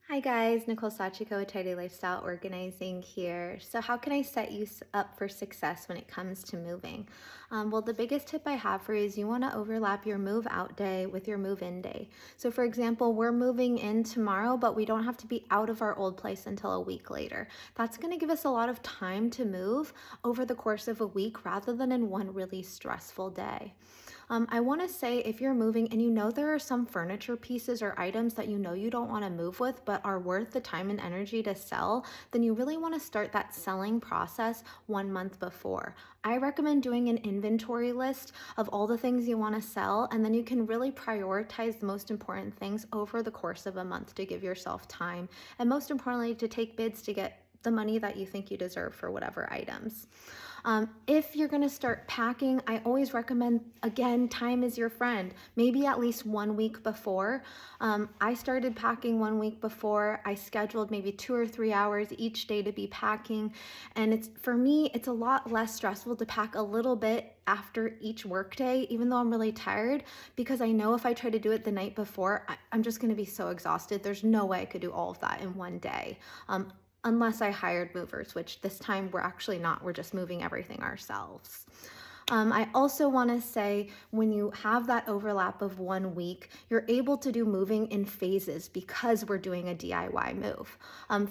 Hi guys, Nicole Sachiko with Tidy Lifestyle Organizing here. So how can I set you up for success when it comes to moving? Well, the biggest tip I have for you is you want to overlap your move out day with your move in day. So for example, we're moving in tomorrow, but we don't have to be out of our old place until a week later. That's going to give us a lot of time to move over the course of a week rather than in one really stressful day. I want to say if you're moving and you know there are some furniture pieces or items that you know you don't want to move with but are worth the time and energy to sell, then you really want to start that selling process 1 month before. I recommend doing an inventory list of all the things you want to sell, and then you can really prioritize the most important things over the course of a month to give yourself time, and most importantly, to take bids to get the money that you think you deserve for whatever items. If you're gonna start packing, I always recommend, again, time is your friend. Maybe at least 1 week before. I started packing 1 week before. I scheduled maybe 2 or 3 hours each day to be packing. And for me, it's a lot less stressful to pack a little bit after each workday, even though I'm really tired, because I know if I try to do it the night before, I'm just gonna be so exhausted. There's no way I could do all of that in one day. Unless I hired movers, which this time we're actually not, we're just moving everything ourselves. I also want to say when you have that overlap of 1 week, you're able to do moving in phases because we're doing a DIY move.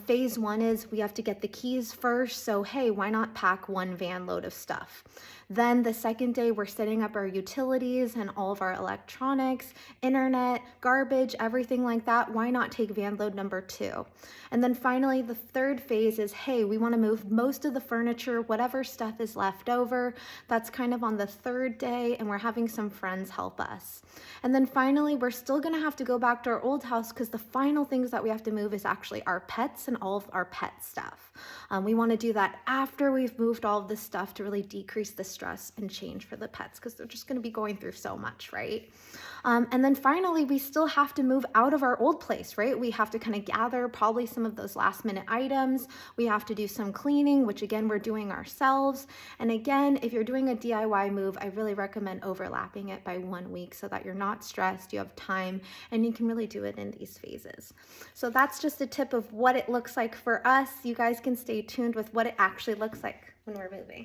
Phase one is we have to get the keys first, so hey, why not pack one van load of stuff? Then the second day, we're setting up our utilities and all of our electronics, internet, garbage, everything like that. Why not take van load number 2? And then finally, the third phase is, hey, we want to move most of the furniture, whatever stuff is left over. That's kind of on the third day, and we're having some friends help us. And then finally, we're still going to have to go back to our old house because the final things that we have to move is actually our pets and all of our pet stuff. We want to do that after we've moved all of this stuff to really decrease the stress and change for the pets because they're just going to be going through so much, right? And then finally, we still have to move out of our old place, right? We have to kind of gather probably some of those last minute items. We have to do some cleaning, which again, we're doing ourselves. And again, if you're doing a DIY move, I really recommend overlapping it by 1 week so that you're not stressed, you have time, and you can really do it in these phases. So that's just a tip of what it looks like for us. You guys can stay tuned with what it actually looks like when we're moving.